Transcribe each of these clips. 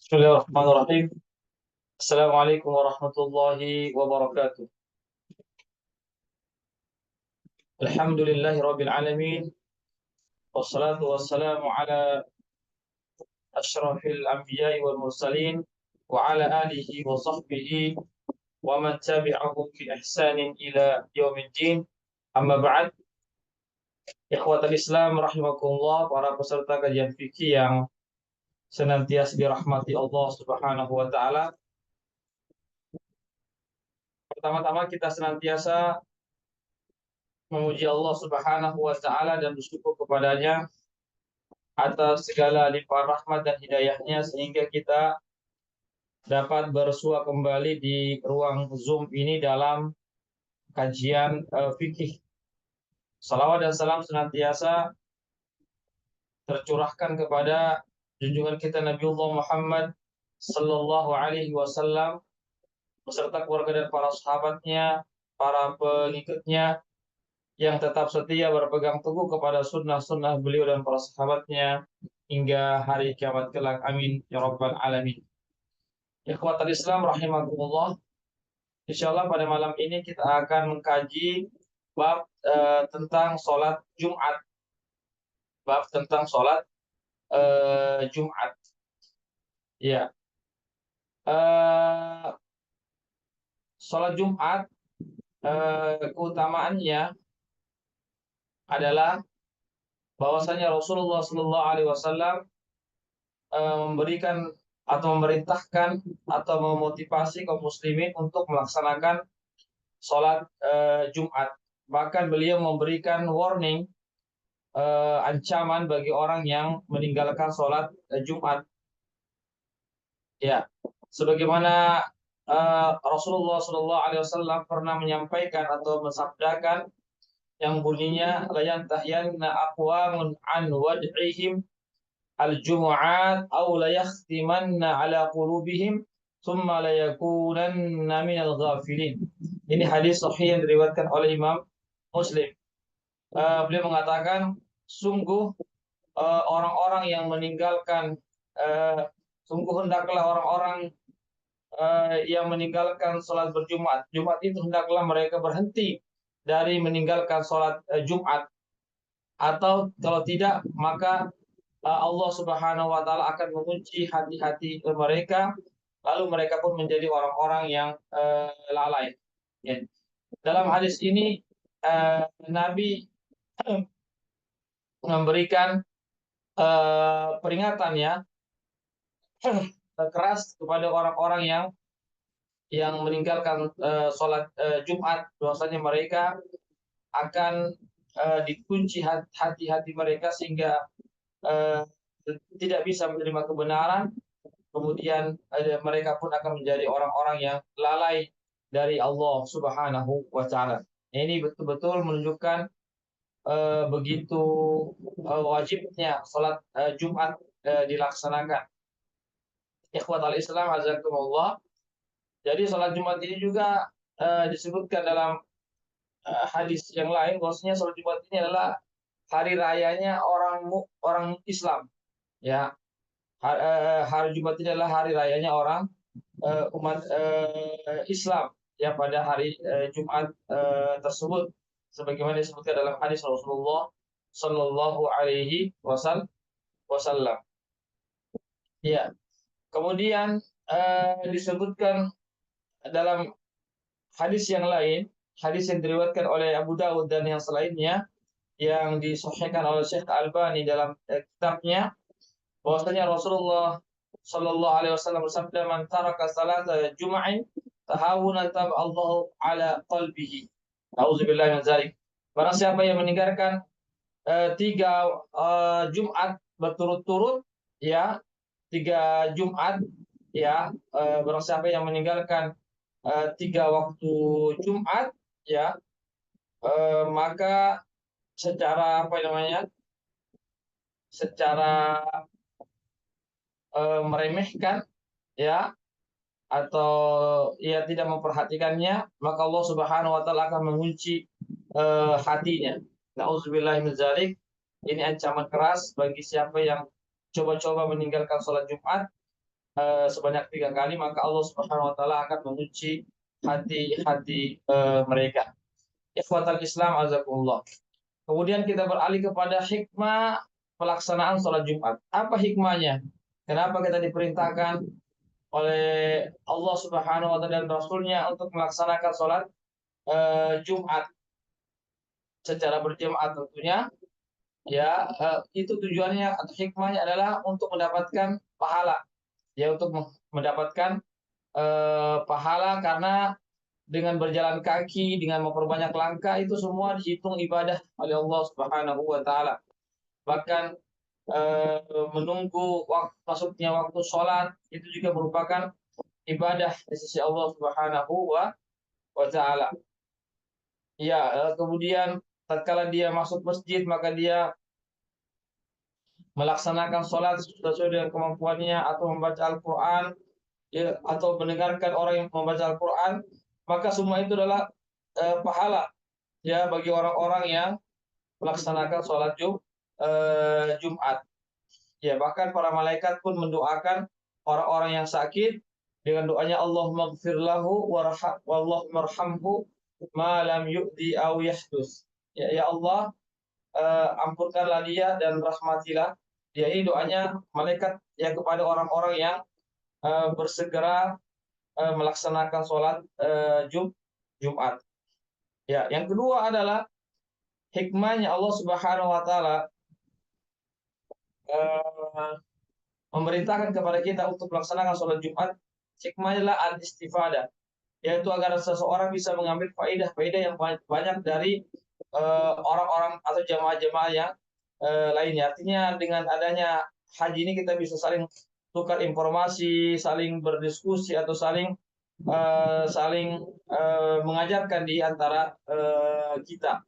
Bismillahirrahmanirrahim. Assalamualaikum warahmatullahi wabarakatuh. Alhamdulillahi rabbil alamin. Wassalatu wassalamu ala asyrafil anbiya'i wal mursalin wa ala alihi wa sahbihi wa man tabi'ahum bi ihsanin ila yaumiddin. Amma ba'd. Ikhwatal Islam rahimakumullah, para peserta kajian fikih yang senantiasa dirahmati Allah Subhanahu wa taala. Pertama-tama kita senantiasa memuji Allah Subhanahu wa taala dan bersyukur kepadanya atas segala limpahan rahmat dan hidayahnya sehingga kita dapat bersua kembali di ruang Zoom ini dalam kajian fikih. Salawat dan salam senantiasa tercurahkan kepada junjungan kita Nabiullah Muhammad sallallahu alaihi wasallam beserta keluarga dan para sahabatnya, para pengikutnya yang tetap setia berpegang teguh kepada sunnah-sunnah beliau dan para sahabatnya hingga hari kiamat kelak. Amin ya rabbal alamin. Ikhwatal Islam rahimakumullah. Insyaallah pada malam ini kita akan mengkaji bab tentang sholat Jumat. Bab tentang sholat Jumat. Ya. Sholat Jumat keutamaannya adalah bahwasanya Rasulullah Shallallahu Alaihi Wasallam memberikan atau memerintahkan atau memotivasi kaum muslimin untuk melaksanakan sholat Jumat. Bahkan beliau memberikan warning, ancaman bagi orang yang meninggalkan sholat Jumat. Ya, sebagaimana Rasulullah Shallallahu Alaihi Wasallam pernah menyampaikan atau mensabdakan yang bunyinya la yantahiyanna aqwamun an wad'ihim al-jumu'at aw la yakhtimanna ala qulubihim thumma la yakunanna minal ghafilin. Ini hadis sahih yang diriwayatkan oleh Imam Muslim. Beliau mengatakan sungguh orang-orang yang meninggalkan sungguh hendaklah orang-orang yang meninggalkan sholat berjumat. Jumat itu hendaklah mereka berhenti dari meninggalkan sholat Jumat. Atau kalau tidak, maka Allah Subhanahu wa taala akan mengunci hati-hati mereka, lalu mereka pun menjadi orang-orang yang lalai. Ya. Dalam hadis ini Nabi memberikan peringatan ya keras kepada orang-orang yang meninggalkan sholat Jumat, bahwasanya mereka akan dikunci hati-hati mereka sehingga tidak bisa menerima kebenaran. Kemudian mereka pun akan menjadi orang-orang yang lalai dari Allah Subhanahu wa taala. Ini betul-betul menunjukkan begitu wajibnya sholat Jumat dilaksanakan. Ikhwatal Islam azakumullah. Jadi sholat Jumat ini juga disebutkan dalam hadis yang lain bahwasanya sholat Jumat ini adalah hari rayanya orang Islam. Ya, hari Jumat ini adalah hari rayanya orang umat Islam ya pada hari Jumat tersebut, sebagaimana disebutkan dalam hadis Rasulullah Shallallahu Alaihi Wasallam. Ya, kemudian disebutkan dalam hadis yang lain, hadis yang diriwayatkan oleh Abu Dawud dan yang selainnya, yang disahihkan oleh Syekh Al-Albani dalam kitabnya, bahwasanya Rasulullah Shallallahu Alaihi Wasallam bersabda, "Man taraka salata jum'in tahawunan taballahu ala qalbihi." Auzubillahi min dzalik. Barang siapa yang meninggalkan tiga Jumat berturut-turut, ya, tiga Jumat, ya, barang siapa yang meninggalkan tiga waktu Jumat, ya, maka secara apa namanya, secara meremehkan, ya, atau ia tidak memperhatikannya, maka Allah Subhanahu wa taala akan mengunci hatinya. Nauzubillahi min dzalik. Ini ancaman keras bagi siapa yang coba-coba meninggalkan sholat Jumat sebanyak 3 kali, maka Allah Subhanahu Wa Taala akan menguji hati-hati mereka. Ikhwatal Islam azakumullah. Kemudian kita beralih kepada hikmah pelaksanaan sholat Jumat. Apa hikmahnya? Kenapa kita diperintahkan oleh Allah Subhanahu Wa Taala dan Rasulnya untuk melaksanakan sholat Jumat secara berjamaah tentunya? Ya, itu tujuannya atau hikmahnya adalah untuk mendapatkan pahala. Ya, untuk mendapatkan pahala karena dengan berjalan kaki, dengan memperbanyak langkah itu semua dihitung ibadah oleh Allah Subhanahu wa taala. Bahkan menunggu masuknya waktu sholat itu juga merupakan ibadah di sisi Allah Subhanahu wa taala. Ya, kemudian tatkala dia masuk masjid maka dia melaksanakan sholat sesuai dengan kemampuannya atau membaca Al-Quran, ya, atau mendengarkan orang yang membaca Al-Quran, maka semua itu adalah pahala ya bagi orang-orang yang melaksanakan sholat Jumat. Ya, bahkan para malaikat pun mendoakan orang-orang yang sakit dengan doanya Allahumma gfir lahu wallahumma arhamhu ma lam yu'di aw yahdus. Ya, ya Allah, ampunkanlah dia dan rahmatilah dia. Ini doanya malaikat ya kepada orang-orang yang bersegera melaksanakan sholat Jumat. Ya, yang kedua adalah hikmahnya Allah Subhanahu Wa Taala memerintahkan kepada kita untuk melaksanakan sholat Jumat. Hikmahnya adalah al-istifadah, yaitu agar seseorang bisa mengambil faidah-faidah yang banyak dari orang-orang atau jamaah-jamaah yang lainnya. Artinya dengan adanya haji ini kita bisa saling tukar informasi, saling berdiskusi atau saling mengajarkan di antara kita.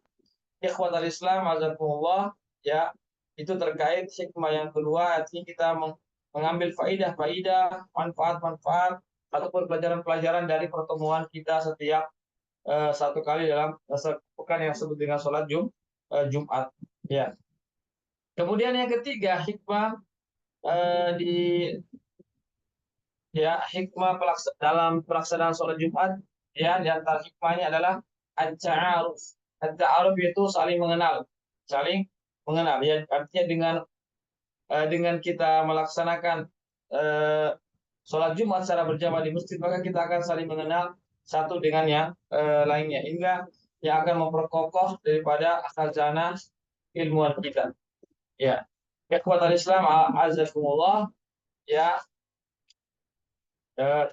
Ikhwatal Islam azakumullah, ya, itu terkait hikmah yang kedua, artinya kita mengambil faidah-faidah, manfaat-manfaat ataupun pelajaran-pelajaran dari pertemuan kita setiap satu kali dalam sepekan yang disebut dengan sholat Jumat. Ya. Kemudian yang ketiga hikmah di ya hikmah dalam pelaksanaan sholat Jumat, ya, di antara hikmahnya adalah at-ta'aruf. At-ta'aruf itu saling mengenal, ya, artinya dengan kita melaksanakan sholat Jumat secara berjamaah di masjid, maka kita akan saling mengenal satu dengan yang lainnya, hingga yang akan memperkokoh daripada khazanah ilmuwan kita. Ya, ikhwatal Islam azakumullah, ya,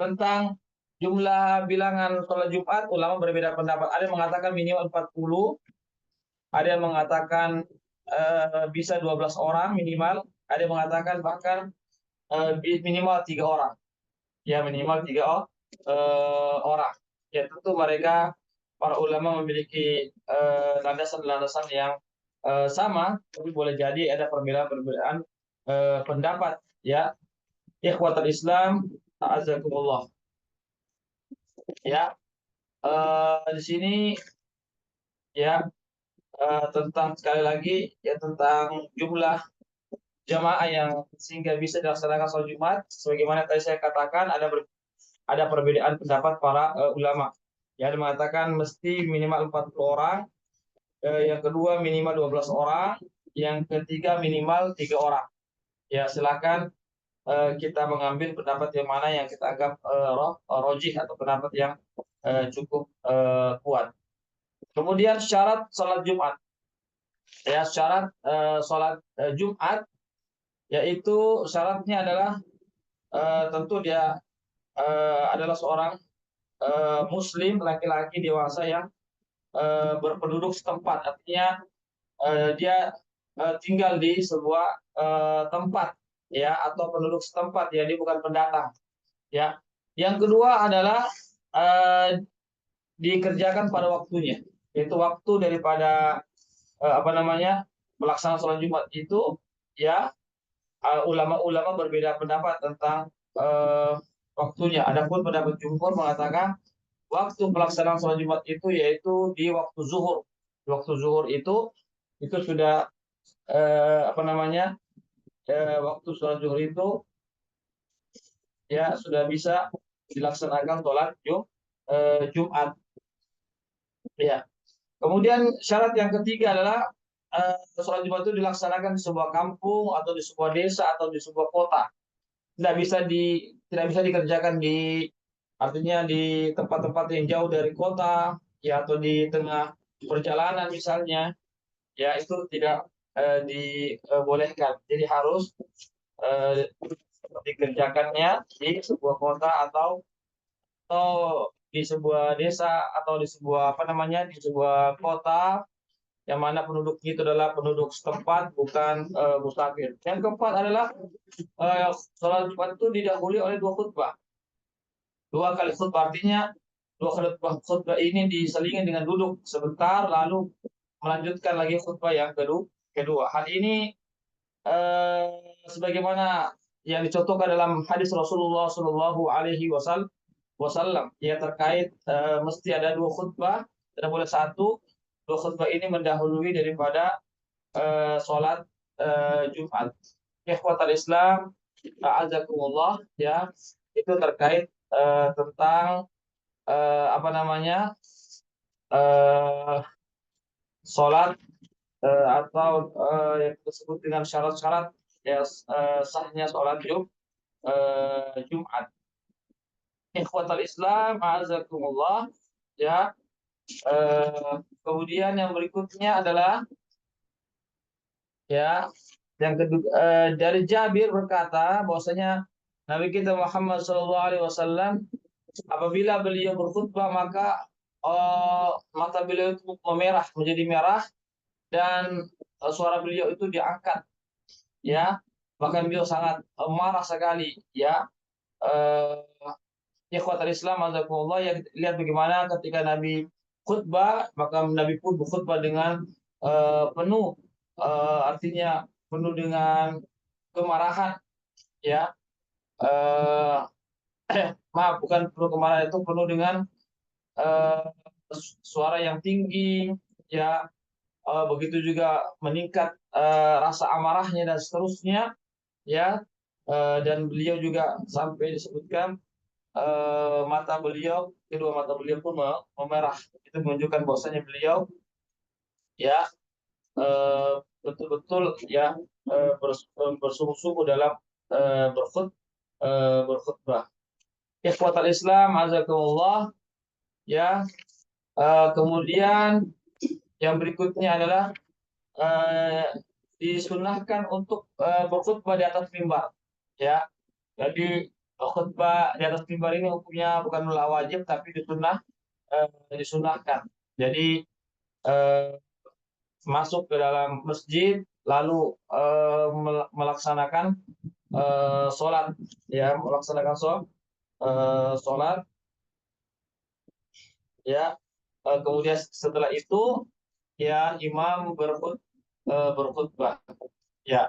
tentang jumlah bilangan sholat Jumat, ulama berbeda pendapat. Ada yang mengatakan minimal 40, ada yang mengatakan bisa 12 orang minimal, ada yang mengatakan bahkan minimal 3 orang. Ya, minimal 3 orang. Ya, tentu mereka para ulama memiliki landasan-landasan yang sama, tapi boleh jadi ada perbedaan pendapat, ya. Ikhwatul Islam a'azakumullah. Ya, di sini ya tentang sekali lagi ya tentang jumlah jamaah yang sehingga bisa dilaksanakan sholat Jumat, sebagaimana tadi saya katakan ada perbedaan pendapat para ulama. Yang mengatakan mesti minimal 40 orang, yang kedua minimal 12 orang, yang ketiga minimal 3 orang. Ya, silakan kita mengambil pendapat yang mana yang kita anggap rojih atau pendapat yang cukup kuat. Kemudian syarat sholat Jumat. Ya, syarat sholat Jumat, yaitu syaratnya adalah tentu dia adalah seorang Muslim laki-laki dewasa yang berpenduduk setempat. Artinya dia tinggal di sebuah tempat, ya, atau penduduk setempat, ya, dia bukan pendatang. Ya. Yang kedua adalah dikerjakan pada waktunya, yaitu waktu daripada pelaksanaan sholat Jumat itu, ya, ulama-ulama berbeda pendapat tentang waktunya. Adapun pendapat jumhur mengatakan waktu pelaksanaan sholat Jumat itu yaitu di waktu zuhur. Di waktu zuhur itu sudah waktu sholat zuhur itu ya sudah bisa dilaksanakan sholat Jumat. Ya. Kemudian syarat yang ketiga adalah sholat Jumat itu dilaksanakan di sebuah kampung atau di sebuah desa atau di sebuah kota. Tidak bisa dikerjakan artinya di tempat-tempat yang jauh dari kota, ya, atau di tengah perjalanan misalnya, ya, itu tidak dibolehkan. Jadi harus eh, dikerjakannya di sebuah kota atau di sebuah desa atau di sebuah di sebuah kota yang mana penduduknya itu adalah penduduk setempat, bukan musafir. Yang keempat adalah sholat Jumat itu didahului oleh dua khutbah. Dua kali khutbah, artinya dua kali khutbah ini diselingi dengan duduk sebentar, lalu melanjutkan lagi khutbah yang kedua. Hal ini eh, sebagaimana yang dicontohkan dalam hadis Rasulullah Shallallahu Alaihi Wasallam, ya, terkait mesti ada dua khutbah, tidak boleh satu. Dua khutbah ini mendahului daripada sholat Jumat. Ikhwatal Islam, azakumullah, ya, itu terkait tentang eh, sholat atau yang disebut dengan syarat-syarat, ya, sahnya sholat Jumat. Ikhwatal Islam, azakumullah, ya. Kemudian yang berikutnya adalah, ya, yang kedua, dari Jabir berkata bahwasanya Nabi kita Muhammad SAW apabila beliau berkhutbah maka mata beliau itu memerah, menjadi merah, dan suara beliau itu diangkat, ya, bahkan beliau sangat marah sekali, ya. Ikhwatul Islam, azakumullah, ya, lihat bagaimana ketika Nabi khutbah, maka Nabi pun berkhutbah dengan penuh, artinya penuh dengan kemarahan, ya. Eh, Maaf, bukan penuh kemarahan, itu penuh dengan eh, suara yang tinggi, ya. Begitu juga meningkat rasa amarahnya dan seterusnya, ya. Dan beliau juga sampai disebutkan kedua mata beliau pun memerah. Itu menunjukkan bahwasanya beliau, ya, betul-betul, ya, bersungguh-sungguh dalam eh, berkhut berkhutbah. Ikhwatal Islam, azakumullah, ya. Kemudian yang berikutnya adalah eh, disunahkan untuk berkhutbah di atas mimbar, ya. Jadi khutbah di atas mimbar ini hukumnya bukan wajib tapi disunahkan. Jadi eh, masuk ke dalam masjid lalu melaksanakan sholat, ya, melaksanakan sholat, ya. Kemudian setelah itu, ya, imam berkhutbah, ya.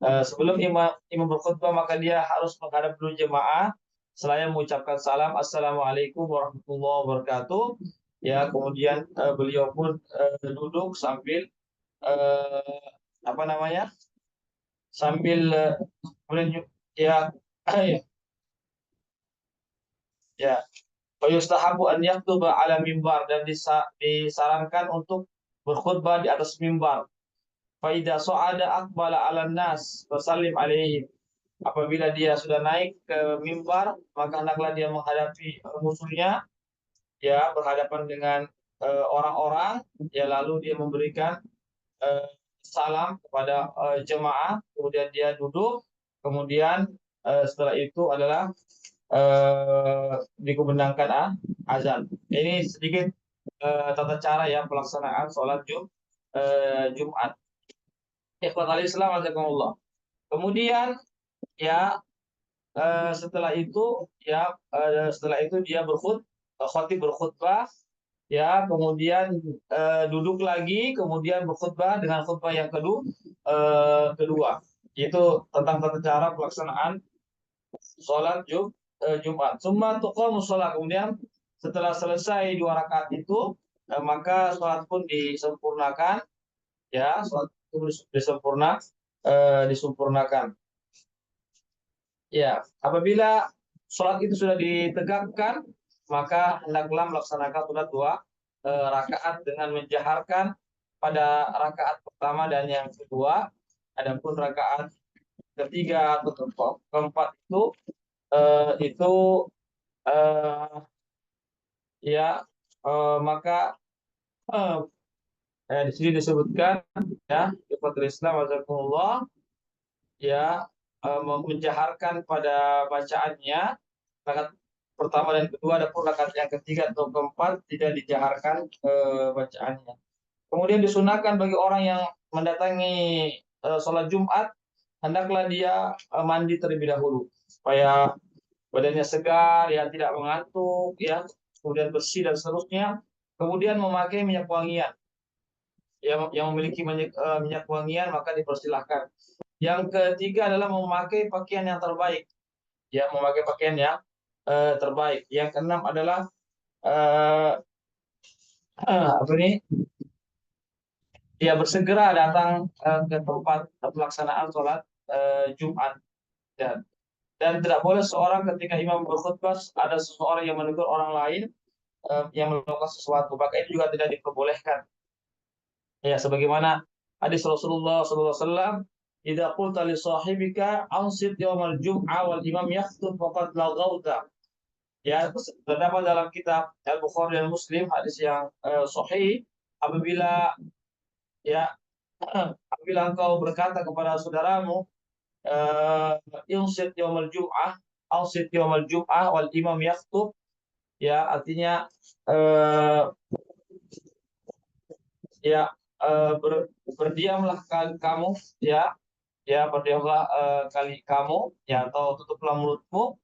Sebelum imam berkhutbah maka dia harus menghadap dulu jemaah, selain mengucapkan salam assalamualaikum warahmatullahi wabarakatuh, ya. Kemudian beliau pun duduk sambil eh, apa namanya sambil kemudian, ya, ya, yustahabu an yaktuba ala mimbar, dan disarankan untuk berkhutbah di atas mimbar. Faida so'ada akbala ala nas wasallim alaihim. Apabila dia sudah naik ke mimbar, maka hendaklah dia menghadapi musuhnya, ya, berhadapan dengan orang-orang, ya, lalu dia memberikan salam kepada jemaah, kemudian dia duduk, kemudian setelah itu adalah dikumandangkan azan. Ini sedikit tata cara, ya, pelaksanaan sholat Jumat. Ikhwatal Islam, azakumullah. Kemudian, ya, setelah itu dia khatib berkhutbah, ya, kemudian duduk lagi, kemudian berkhutbah dengan khutbah yang kedua. Itu tentang tata cara pelaksanaan sholat Jumat. Summa tuqamu sholat, kemudian setelah selesai 2 rakaat itu, maka sholat pun disempurnakan, ya, sholat itu disempurnakan. Ya, apabila sholat itu sudah ditegakkan, maka hendaklah melaksanakan sholat 2 rakaat dengan menjaharkan pada rakaat pertama dan yang kedua. Adapun rakaat ketiga atau keempat itu eh, ya maka eh, di sini disebutkan ya ikhwatul Islam wajazakumullah ya menjaharkan pada bacaannya rakaat pertama dan kedua, adapun rakaat yang ketiga atau keempat tidak dijaharkan bacaannya. Kemudian disunahkan bagi orang yang mendatangi sholat Jumat, hendaklah dia mandi terlebih dahulu supaya badannya segar, ya tidak mengantuk, ya kemudian bersih dan seterusnya. Kemudian memakai minyak wangian, yang memiliki minyak wangian maka dipersilahkan. Yang ketiga adalah memakai pakaian yang terbaik, ya memakai pakaian yang terbaik. Yang keenam adalah eh, apa ini? Ya bersegera datang ke tempat pelaksanaan sholat Jumat. Dan tidak boleh seorang ketika imam berkhutbah ada seseorang yang menegur orang lain yang melakukan sesuatu, maka itu juga tidak diperbolehkan. Ya, sebagaimana hadis Rasulullah SAW, "Idza qulta li sahibika ansit yaumal jum'ah wal imam yakhthub faqad laghauta." Ya, terdapat dalam kitab Al-Bukhari dan Muslim hadis yang sahih, apabila ya apabila engkau berkata kepada saudaramu insit yaumal jum'ah, ansit yaumal jum'ah wal imam yakhthub, ya artinya ya berdiamlah kamu, ya berdiamlah kali kamu, ya atau tutuplah mulutmu,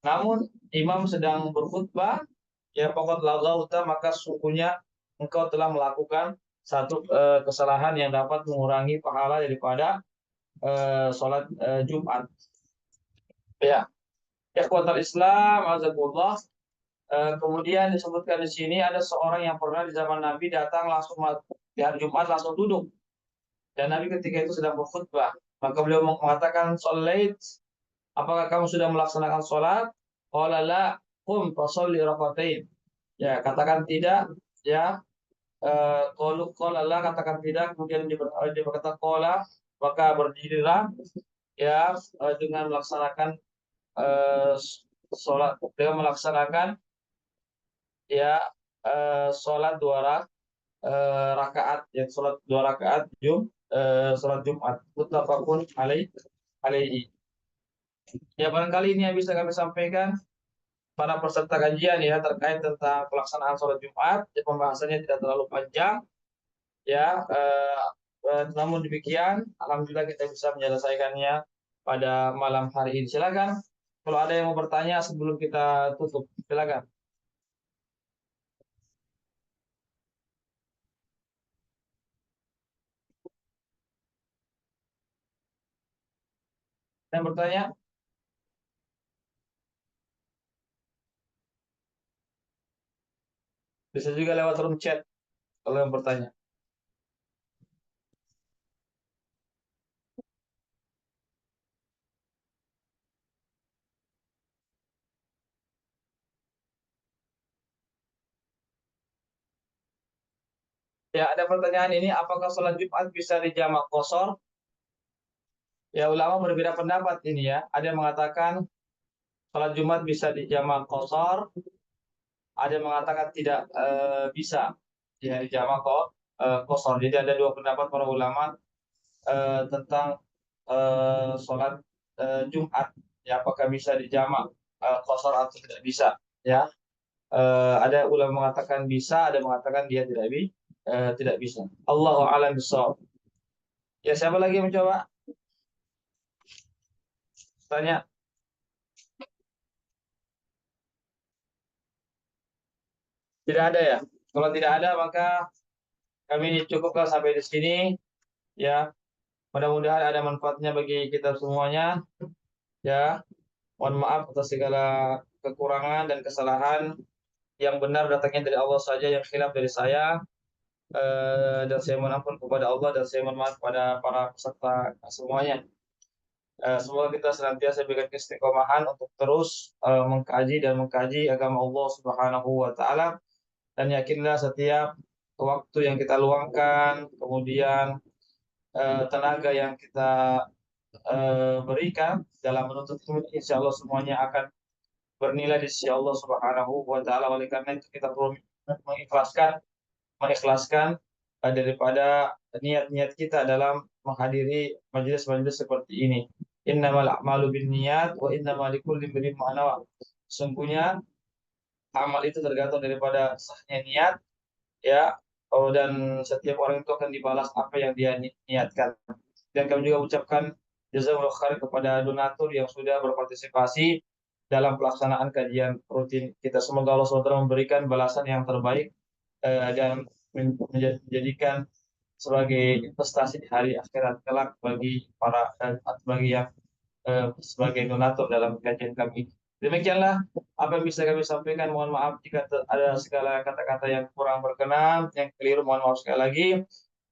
namun imam sedang berkhutbah, ya pokok lagauta, maka sungguhnya engkau telah melakukan satu kesalahan yang dapat mengurangi pahala daripada sholat Jumat. Ya, ikhwatal Islam azakullah. Kemudian disebutkan di sini ada seorang yang pernah di zaman Nabi datang langsung di hari Jumat langsung duduk, dan Nabi ketika itu sedang berkhutbah, maka beliau mengatakan, "Shallait, apakah kamu sudah melaksanakan sholat?" Qala la, qum fasholli rakaatain. Ya, katakan tidak, ya. Qala la, katakan tidak, kemudian dia berkata qala, maka berdirilah, ya, dengan melaksanakan eh, sholat, dengan melaksanakan ya sholat 2 rakaat, ya sholat 2 rakaat sholat Jumat, muttafaqun alaihi. Ya barangkali ini yang bisa kami sampaikan para peserta kajian ya terkait tentang pelaksanaan sholat Jumat. Ya, pembahasannya tidak terlalu panjang, ya namun demikian alhamdulillah kita bisa menyelesaikannya pada malam hari ini. Silakan kalau ada yang mau bertanya sebelum kita tutup, silakan. Yang bertanya bisa juga lewat room chat kalau yang bertanya. Ya, ada pertanyaan ini, apakah sholat Jumat bisa dijamak qashar? Ya, ulama berbeda pendapat ini ya. Ada yang mengatakan sholat Jumat bisa dijamak qashar, ada yang mengatakan tidak bisa ya dijamak qashar. Jadi ada dua pendapat para ulama tentang sholat Jumat. Ya, apakah bisa dijamak qashar atau tidak bisa? Ya, ada ulama mengatakan bisa, ada yang mengatakan dia tidak bisa. Allahu a'lam bishawab. Ya, siapa lagi yang mencoba? Tanya. Tidak ada ya? Kalau tidak ada maka kami cukupkan sampai di sini ya. Mudah-mudahan ada manfaatnya bagi kita semuanya ya. Mohon maaf atas segala kekurangan dan kesalahan. Yang benar datangnya dari Allah saja, yang khilaf dari saya. Dan saya mohon ampun kepada Allah dan saya mohon maaf kepada para peserta semuanya. Semoga kita senantiasa diberikan keistiqomahan untuk terus mengkaji agama Allah Subhanahu wa taala, dan yakinlah setiap waktu yang kita luangkan, kemudian tenaga yang kita berikan dalam menuntut ilmu, insya Allah semuanya akan bernilai di sisi Allah Subhanahu wa taala. Oleh karena itu kita perlu mengikhlaskan daripada niat-niat kita dalam menghadiri majelis-majelis seperti ini. Innamal a'malu binniyat wa innamal likulli imrin ma nawa. Sungguhnya amal itu tergantung daripada sahnya niat, ya. Dan setiap orang itu akan dibalas apa yang dia niatkan. Dan kami juga ucapkan jazakallahu khair kepada donatur yang sudah berpartisipasi dalam pelaksanaan kajian rutin kita. Semoga Allah SWT memberikan balasan yang terbaik dan menjadikan sebagai investasi di hari akhirat kelak bagi yang sebagai donatur dalam kajian kami. Demikianlah apa yang bisa kami sampaikan. Mohon maaf jika ada segala kata-kata yang kurang berkenan, yang keliru, mohon maaf sekali lagi.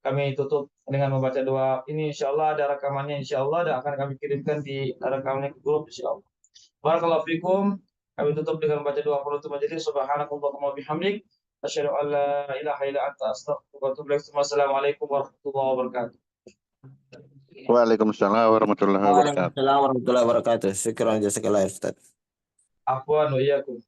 Kami tutup dengan membaca doa ini, insya Allah ada rekamannya, insya Allah, dan akan kami kirimkan di rekamannya ke grup, insya Allah. Barakallahu fikum. Kami tutup dengan membaca doa penutup majelis. Subhanakallahumma bihamdik, asyhadu an la ilaha illa anta, astaghfiruka wa atubu ilaik. Wassalamualaikum warahmatullahi wabarakatuh. Waalaikumsalam warahmatullahi wabarakatuh. Waalaikumsalam warahmatullahi wabarakatuh. Syukran jazakallah Ustaz. Afwan wa iyyakum.